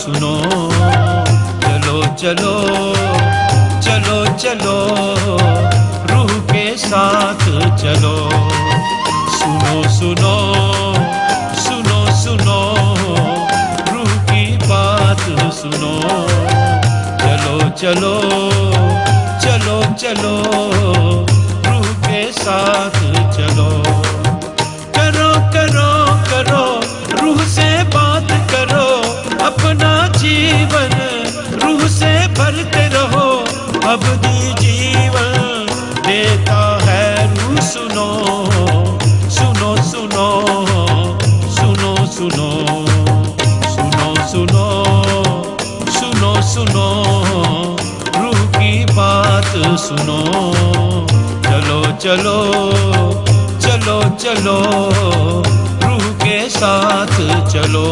सुनो। चलो चलो चलो चलो रूह के साथ चलो। सुनो सुनो सुनो सुनो रूह की बात सुनो। चलो चलो चलो चलो रूह के साथ चलो। करो करो करो रूह से बात करो, अपना जीवन रूह से भरते रहो। अबदी जीवन देता है रूह। सुनो सुनो सुनो सुनो सुनो सुनो सुनो सुनो सुनो रूह की बात सुनो। चलो चलो चलो चलो रूह के साथ चलो।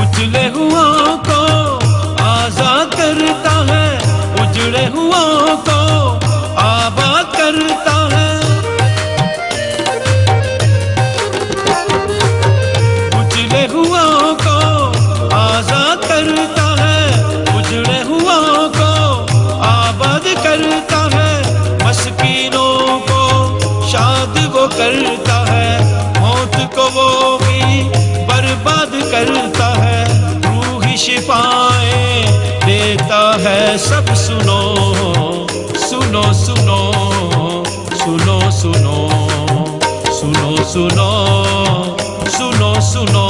उजड़े हुओं को आजाद करता है, उजड़े हुओं को आबाद करता है। उजड़े हुओं को आजाद करता है, उजड़े हुओं को आबाद करता है। मस्कीनों को शाद वो करता है, मौत को वो भी बर्बाद करता है। रूही शिफाएं देता है सब। सुनो सुनो सुनो सुनो सुनो सुनो सुनो सुनो सुनो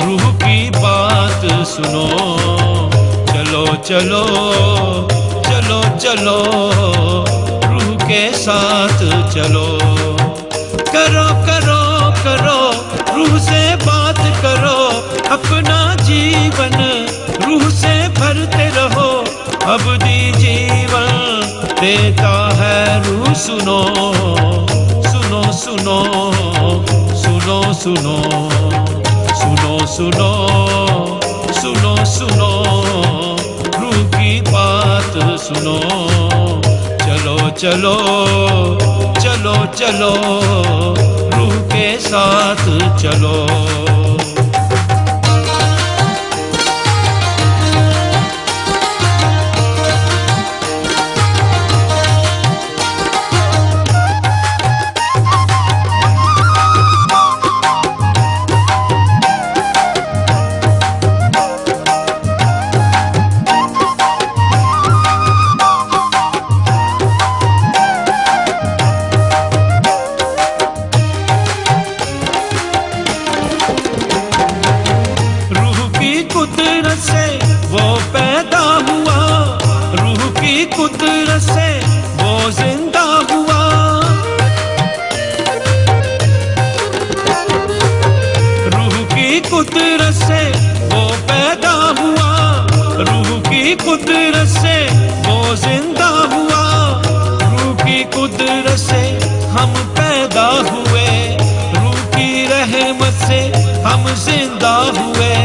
रूह की बात सुनो। चलो चलो चलो चलो रूह के साथ चलो। करो करो करो रूह से बात करो, अपना जीवन रूह से भरते रहो। अबदी जीवन देता है रूह। सुनो सुनो सुनो सुनो सुनो सुनो सुनो सुनो सुनो रूह की बात सुनो। चलो चलो चलो चलो रूह के साथ चलो। कुदरत से वो पैदा हुआ, रूह की कुदरत से वो जिंदा हुआ। रूह की कुदरत से वो पैदा हुआ, रूह की कुदरत से वो जिंदा हुआ। रूह की कुदरत से हम पैदा हुए, रूह की रहमत से हम जिंदा हुए।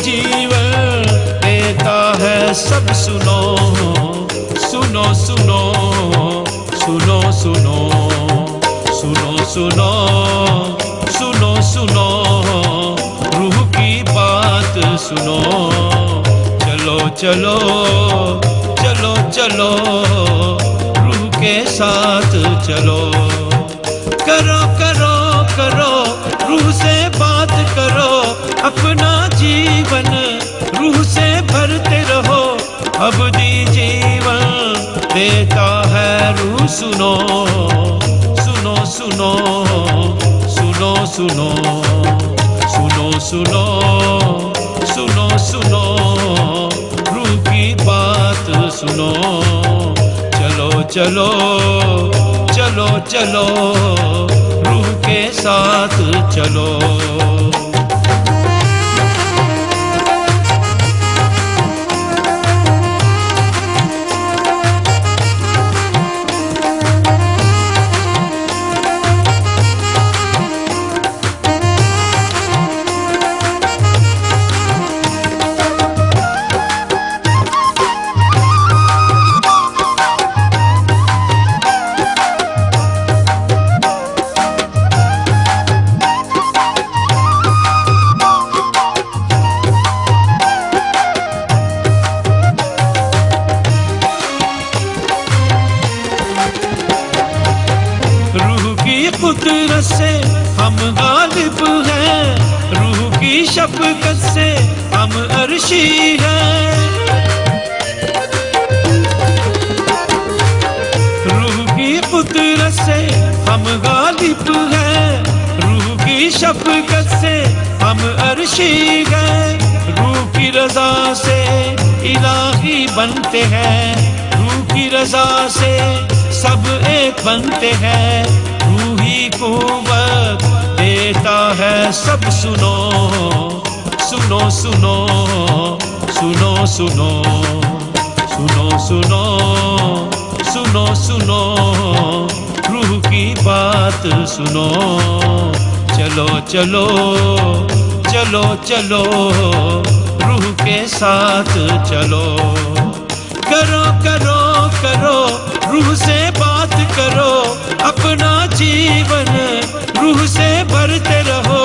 जीवन देता है सब। सुनो सुनो सुनो सुनो सुनो सुनो सुनो सुनो सुनो रूह की बात सुनो। चलो चलो चलो चलो रूह के साथ चलो। करो करो करो रूह से बात करो, अपना जीवन रूह से भरते रहो। अबदी जीवन देता है रूह। सुनो सुनो सुनो सुनो सुनो सुनो सुनो सुनो सुनो रूह की बात सुनो। चलो चलो चलो चलो रूह के साथ चलो। कुदरत से हम गालिब हैं, रूह की शफ़क़त से हम अर्शी हैं। रूह की कुदरत से हम गालिब हैं, रूह की शफ़क़त से हम अर्शी हैं। रूह की रज़ा से इलाही बनते हैं, रूह की रज़ा से सब एक बनते हैं। रूही कुव्वत देता है सब। सुनो सुनो सुनो सुनो सुनो सुनो सुनो सुनो सुनो रूह की बात सुनो। चलो चलो चलो चलो रूह के साथ चलो। करो करो करो रूह से बात करो, अपना जीवन रूह से भरते रहो।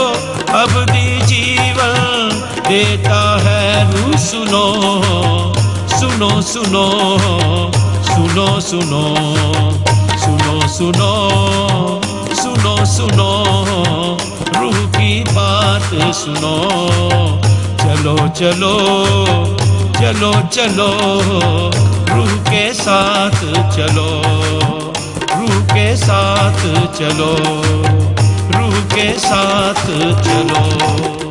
अबदी जीवन देता है रूह। सुनो सुनो सुनो सुनो सुनो सुनो सुनो सुनो सुनो रूह की बात सुनो। चलो चलो चलो चलो रूह के साथ चलो। रूह के साथ चलो, रूह के साथ चलो।